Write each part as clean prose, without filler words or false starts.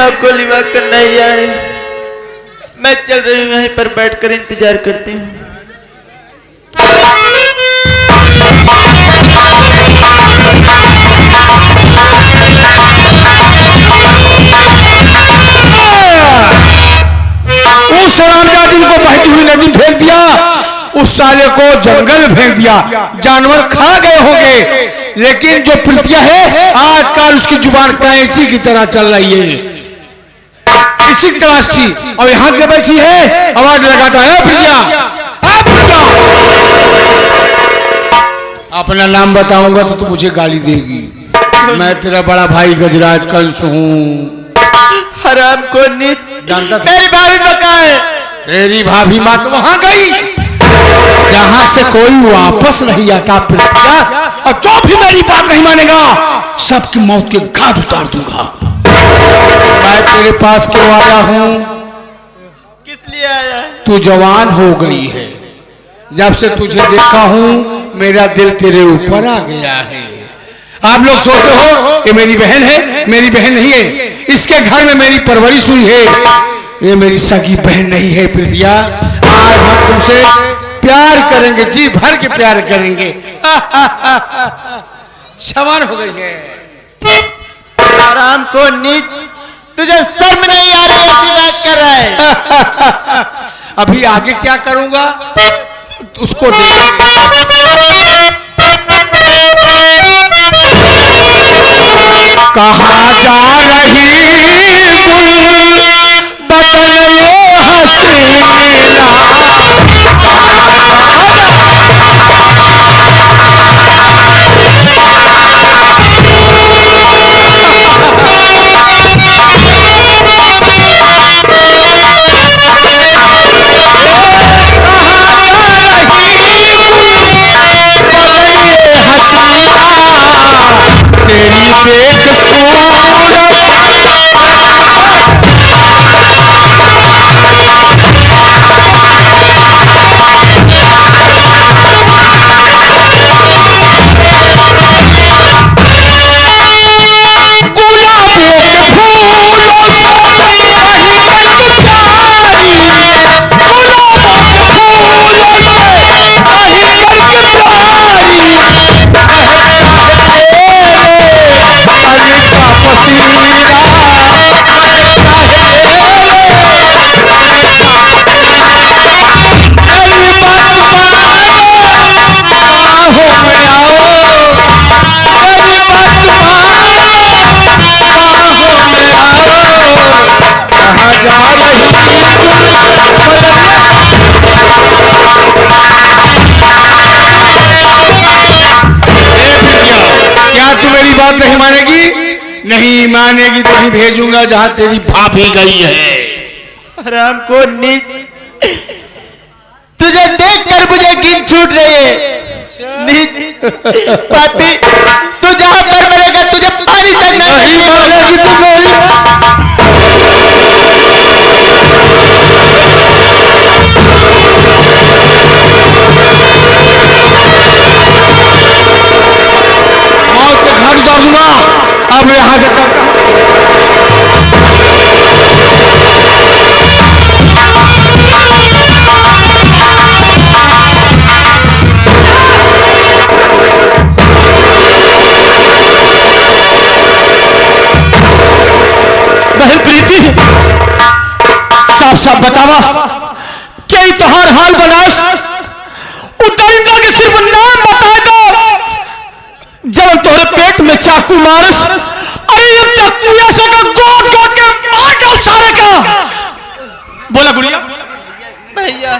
माँ को लिवा कर नहीं आए। मैं चल रही हूँ, यहीं पर बैठकर इंतजार करती हूँ। उस हरामजादी को बहती हुई नदी फेंक दिया, उस साले को जंगल फेंक दिया, जानवर खा गए होंगे, लेकिन जो प्रीतिया है आजकल उसकी जुबान कैंची की तरह चल रही है। इसी तलाश थी और यहाँ के बैठी है, आवाज लगाता है प्रीतिया, अपना नाम बताऊंगा तो तू मुझे गाली देगी। मैं तेरा बड़ा भाई गजराज कंस हूँ। हराम को नीच जानता था? मेरी भाभी पका है। तेरी भाभी माँ तो वहां गई जहां से कोई वापस नहीं आता प्रीतिया, और जो भी मेरी बात नहीं मानेगा सबकी मौत के घाट उतार दूंगा। मैं तेरे पास क्यों आया हूं? किस लिए आया है? तू जवान हो गई है, जब से तुझे देखा हूं मेरा दिल तेरे ऊपर आ गया है। आप लोग सोचते हो ये मेरी बहन है, मेरी बहन नहीं है। इसके घर में मेरी परवरिश हुई है, ये मेरी सगी बहन नहीं है प्रीतिया। आज हम तुमसे प्यार करेंगे, जी भर के प्यार करेंगे। जवान हो गई है। हराम को नीच, तुझे शर्म नहीं आ रही? ऐसी बात कर रहा है। अभी आगे क्या करूंगा उसको देख। कहाँ जा रही गुल बदन ये हसीना, तेरी देख सूरत बात नहीं मानेगी? नहीं मानेगी तो ही भेजूंगा जहां तेरी भाभी गई है। हराम को नीच, तुझे देखकर मुझे गिन छूट रही है। नीच पापी, तू जहां पर मरेगा तुझे पानी तक नहीं मानेगी तू मेरी। दूंगा। अब यहां से चलता हूं। बहन प्रीति, साफ साफ बतावा क्या तोहार हाल बनास? उदयंगा के सिर्फ नाम बता दो जब तोहरे पेट में चाकू मारस। अरे ये चाकू ऐसा का गोद गोद के मार डाल सारे का। बोला गुड़िया। भैया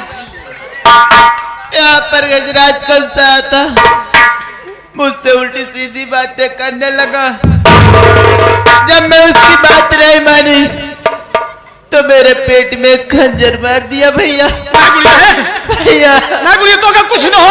यहाँ पर गजराज कल से आया था, मुझसे उल्टी सीधी बातें करने लगा। जब मैं उसकी बात नहीं मानी तो मेरे पेट में खंजर मार दिया भैया। भैया ना गुड़िया तो क्या कुछ न हो।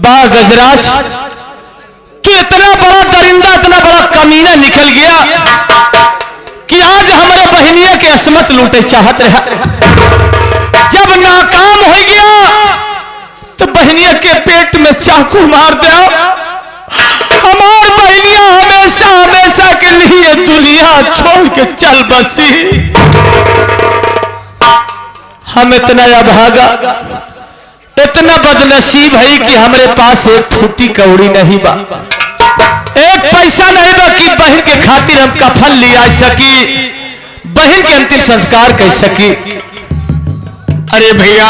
वाह गजराज, तू इतना बड़ा दरिंदा, इतना बड़ा कमीना निकल गया कि आज हमारे बहनिया के असमत लूटे चाहत रहा। जब नाकाम हो गया तो बहनिया के पेट में चाकू मार दिया। हमार बहनिया हमेशा हमेशा के लिए दुनिया छोड़ के चल बसी। हम इतना अभागा, इतना बदनसीब है कि हमारे पास एक फूटी कौड़ी नहीं बा, एक पैसा नहीं बा कि बहन के खातिर हम कफन ले आ सकी, बहन के अंतिम संस्कार कर सकी। अरे भैया,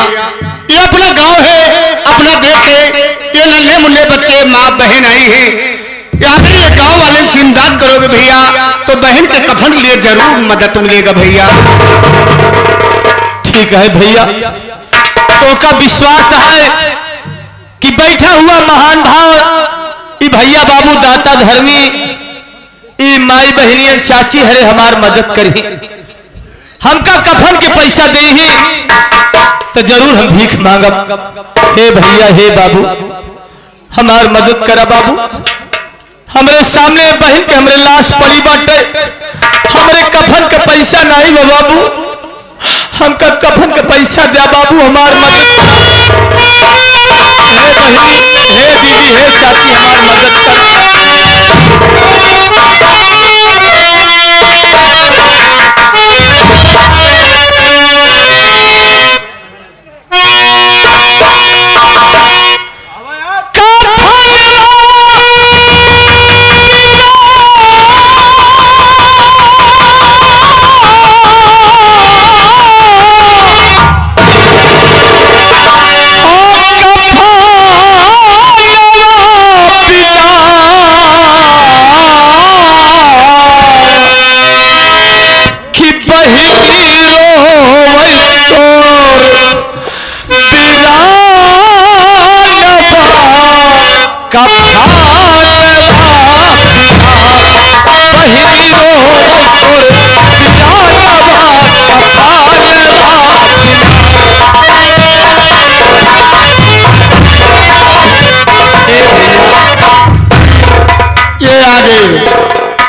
ये अपना गांव है, अपना देश है, ये नन्हे मुन्ने बच्चे माँ बहन आई है, अगर ये गांव वाले से इमदाद करोगे भैया तो बहन के कफन के लिए जरूर मदद मिलेगा भैया। ठीक है भैया, तो का विश्वास है कि बैठा हुआ महान भाव ई भैया बाबू दाता धर्मी ई माई बहनियन चाची हरे हमार मदद करी, हमका कफन के पैसा दे ही तो जरूर हम भीख मांगब। हे भैया, हे बाबू, हमार मदद करा बाबू। हमरे सामने बहन के हमरे लाश पड़ी बाटे, हमरे कफन के पैसा नहीं बा बाबू, हमका कफन के पैसा दे बाबू, हमार मदद। हे बहनी, हे दीदी, हे चाची, हमार मदद कर।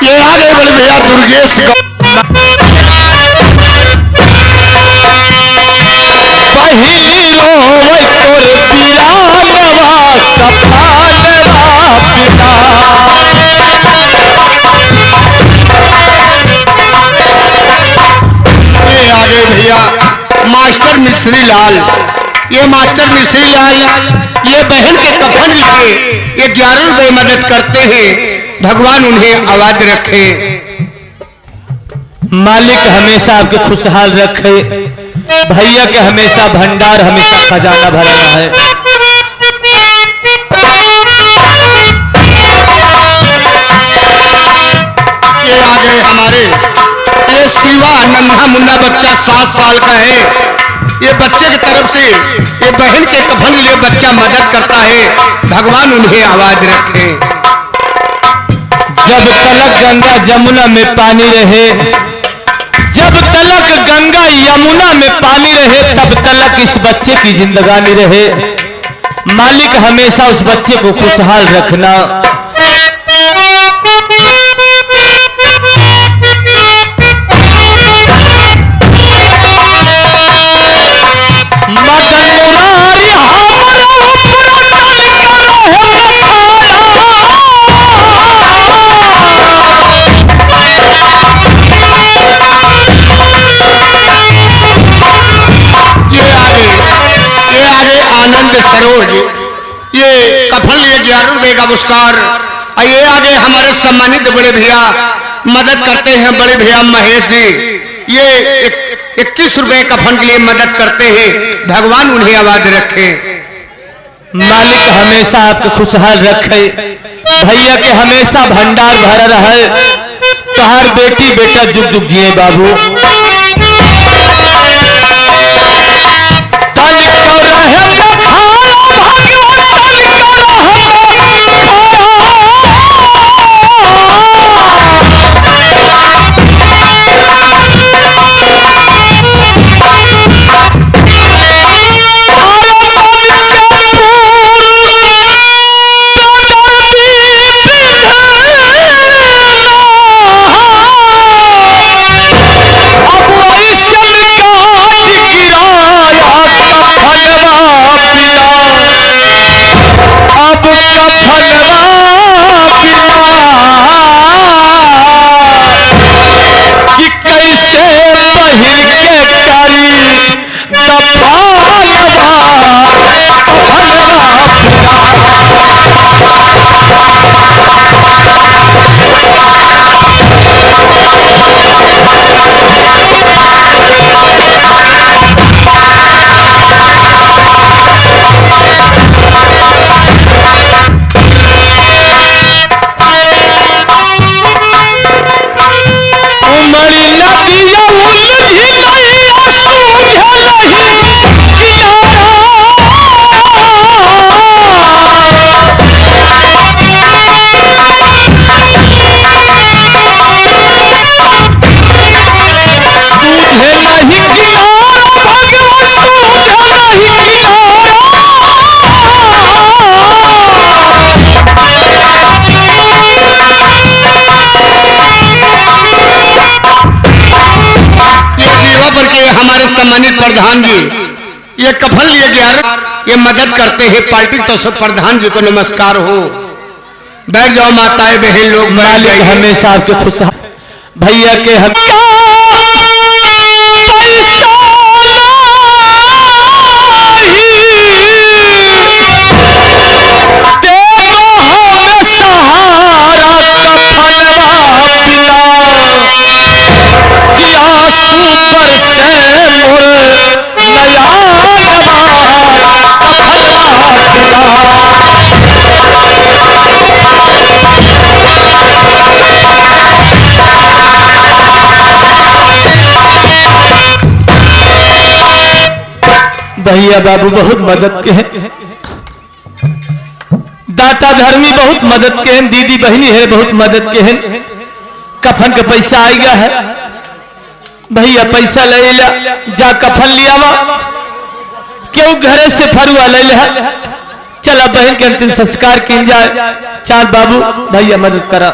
ये आगे बड़े भैया दुर्गेश मास्टर मिश्री लाल, ये मास्टर मिश्री लाल ये बहन के कफन लिए ये 11 रुपए मदद करते हैं, भगवान उन्हें आबाद रखे। मालिक हमेशा आपके खुशहाल रखे, भैया के हमेशा भंडार हमेशा खजाना भरा है। ये आ गए हमारे, ये शिवा नन्हा मुन्ना बच्चा 7 साल का है, ये बच्चे की तरफ से ये बहन के कफन के लिए बच्चा मदद करता है, भगवान उन्हें आवाज रखे। जब तलक गंगा जमुना में पानी रहे, जब तलक गंगा यमुना में पानी रहे, तब तलक इस बच्चे की जिंदगानी रहे। मालिक हमेशा उस बच्चे को खुशहाल रखना। आनंद सरोज ये कफन लिए 11 रुपए का पुरस्कार। ये आगे हमारे सम्मानित बड़े भैया मदद करते हैं, बड़े भैया महेश जी ये 21 रुपए कफन के लिए मदद करते हैं, भगवान उन्हें आवाज रखे। मालिक हमेशा आपको खुशहाल रखे, भैया के हमेशा भंडार भरा रहे, तोहार बेटी बेटा जुग जुग जिए बाबू। प्रधान जी, ये कफन लिए गया, ये मदद करते हैं पार्टी, तो सब प्रधान जी को नमस्कार हो। बैठ जाओ माताएं बहन लोग, मालिक हमेशा आपके खुश भैया के भैया बाबू बहुत मदद के हैं, दाता धर्मी बहुत मदद के हैं, दीदी बहनी है बहुत मदद के हैं। कफन का पैसा आएगा है भैया, पैसा ले ला जा कफन लिया क्यों घरे से फरुआ ले ला, चला बहन के अंतिम संस्कार किन जाए। चार बाबू भैया मदद करा।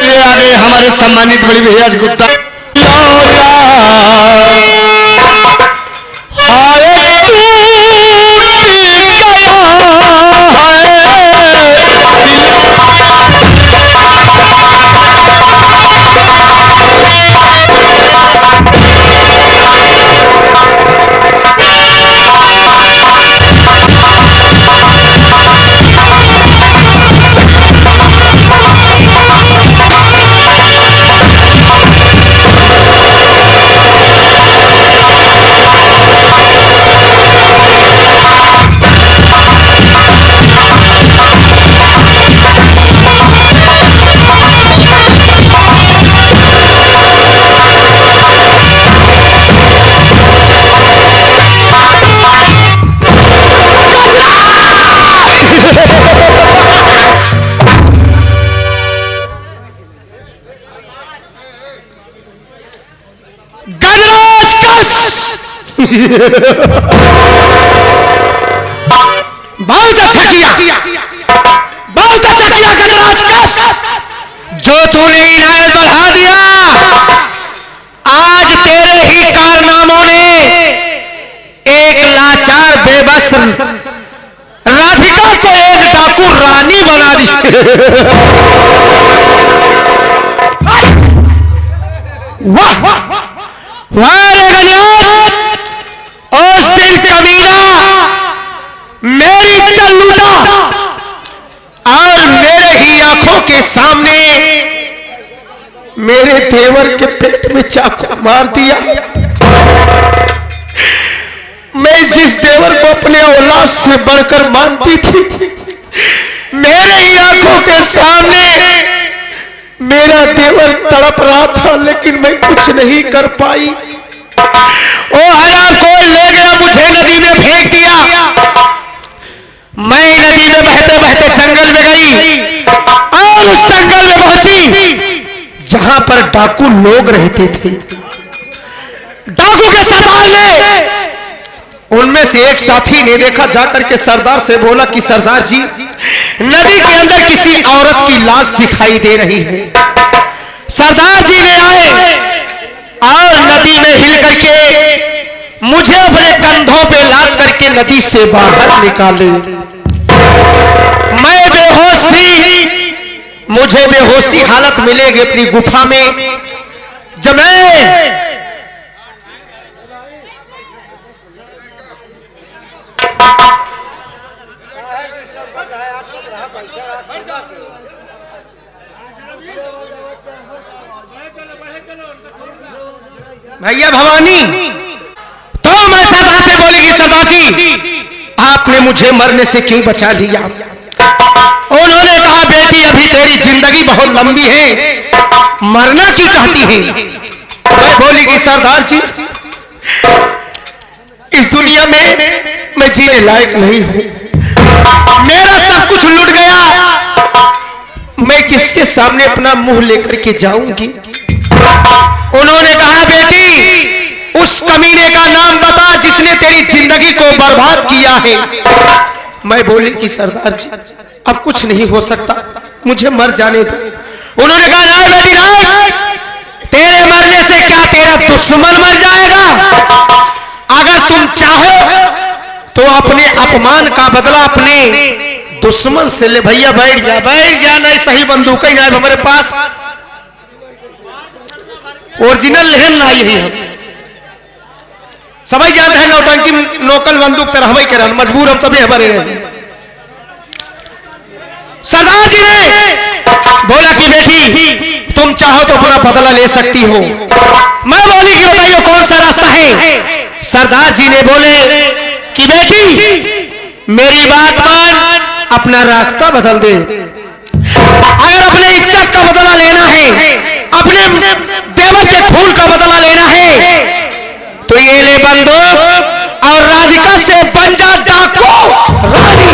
ये आगे हमारे सम्मानित बड़ी भैया गुप्ता बहुत अच्छा किया, बहुत अच्छा किया गणराज कश, जो तूने इनायत बढ़ा दिया। आज तेरे ही कारनामों ने एक लाचार बेबस राधिका को एक डाकू रानी बना दी। वाह वाह रे गजराज, उस दिन कमीना मेरी इज्जत लूटा और मेरे ही आंखों के सामने मेरे देवर के पेट में चाकू मार दिया। मैं जिस देवर को अपने औलाद से बढ़कर मानती थी, मेरे ही आंखों के सामने मेरा देवर तड़प रहा था, लेकिन मैं कुछ नहीं कर पाई। ओ हराम को ले गया, मुझे नदी में फेंक दिया। मैं नदी में बहते बहते जंगल में गई और उस जंगल में पहुंची जहां पर डाकू लोग रहते थे। डाकू के सरदार ने, उनमें से एक साथी ने देखा, जाकर के सरदार से बोला कि सरदार जी, नदी के अंदर किसी औरत की लाश दिखाई दे रही है। सरदार जी ने आए और नदी में हिल करके मुझे अपने कंधों पे लाद करके नदी से बाहर निकाले। मैं बेहोश थी, मुझे बेहोशी हालत मिलेगी अपनी गुफा में। जब मैं भैया भवानी, तो मैं सरदार से बोलेगी, सरदार जी आपने मुझे मरने से क्यों बचा लिया? उन्होंने कहा, बेटी अभी तेरी जिंदगी बहुत लंबी है, मरना क्यों चाहती है? मैं बोलेगी, सरदार जी इस दुनिया में मैं जीने लायक नहीं हूं, मेरा सब कुछ लुट गया, मैं किसके सामने अपना मुंह लेकर के जाऊंगी? उन्होंने कहा, बेटी उस कमीने का नाम बता जिसने तेरी जिंदगी को बर्बाद किया है। मैं बोली कि सरदार जी अब कुछ नहीं हो सकता, मुझे मर जाने दो। उन्होंने कहा नहीं बेटी नहीं, तेरे मरने से क्या तेरा दुश्मन मर जाएगा? अगर तुम चाहो तो अपने अपमान का बदला अपने दुश्मन से ले। भैया बैठ जा, नहीं सही बंदूक ही नहीं हमारे पास, ओरिजिनल लेहन ना यही हम समझ जाते हैं। नौटंकी नोकल बंदूक तरह हमें कर मजबूर हम सभी हमारे हैं। सरदार जी ने बोला कि बेटी तुम चाहो तो अपना बदला ले सकती हो। मैं बोली कि बताइए कौन सा रास्ता है? सरदार जी ने बोले कि बेटी मेरी बात मान, अपना रास्ता बदल दे। अगर अपने इज्जत का बदला लेना है, अपने देवर के खून का बदला लेना है, तो ये ले बंदूक और राधिका से बन जा डाकू रानी।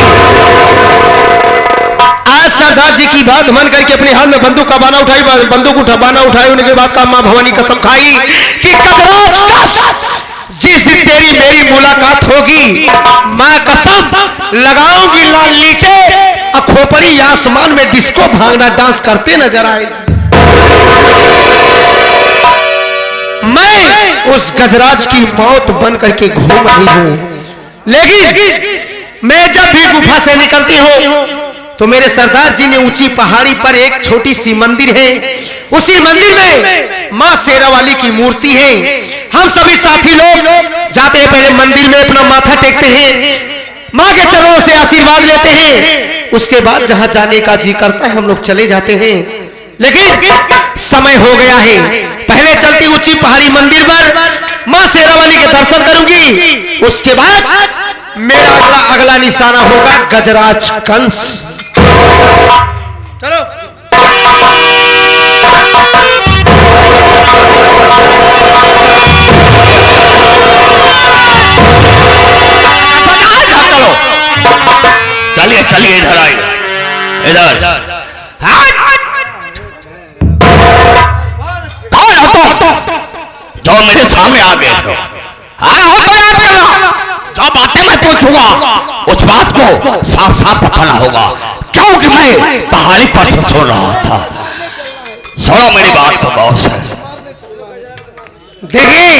आज सरदार जी की बात मान करके अपने हाथ में बंदूक का बाना उठाई, बंदूक बाना उठाई। उनके बाद का मां भवानी कसम खाई कि गजराज जिस दिन तेरी मेरी मुलाकात होगी, मां कसम लगाऊंगी लाल नीचे खोपड़ी आसमान में डिस्को भांगना डांस करते नजर आए। मैं उस गजराज की मौत बन करके घूम रही हूं, लेकिन मैं जब भी गुफा से निकलती हूं तो मेरे सरदार जी ने ऊंची पहाड़ी पर एक छोटी सी मंदिर है, उसी मंदिर में मां शेरावाली की मूर्ति है। हम सभी साथी लोग जाते हैं, पहले मंदिर में अपना माथा टेकते हैं, मां के चरणों से आशीर्वाद लेते हैं, उसके बाद जहां जाने का जी करता है हम लोग चले जाते हैं। लेकिन समय हो गया है, पहले चलती ऊंची पहाड़ी मंदिर पर मां शेरावाली के दर्शन करूंगी, उसके बाद मेरा अगला निशाना होगा गजराज कंस। चलो चलिए चलिए इधर आइए, इधर जो मेरे सामने आ गए हो, जो बातें मैं पूछूंगा उस बात को साफ साफ बताना होगा, क्योंकि मैं पहाड़ी पर से सुन रहा था। सुनो मेरी बात को गौर से। देखिए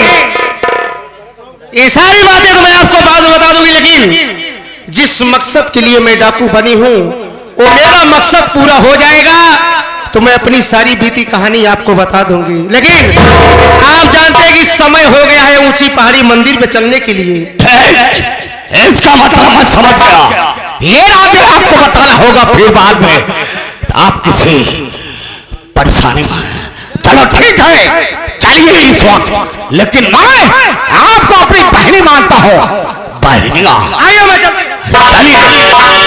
ये सारी बातें तो मैं आपको बाद में बता दूंगी, लेकिन जिस मकसद के लिए मैं डाकू बनी हूं वो मेरा मकसद पूरा हो जाएगा तो मैं अपनी सारी बीती कहानी आपको बता दूंगी। लेकिन आप जानते हैं कि समय हो गया है ऊंची पहाड़ी मंदिर पे चलने के लिए। इसका मतलब मैं समझ गया, ये बातें आपको बताना होगा फिर बाद में, आप किसी परेशानी में। चलो ठीक है, चलिए इस वक्त, लेकिन मैं आपको अपनी बहनी मानता हूं। बहनिया आइए मैं चलिए।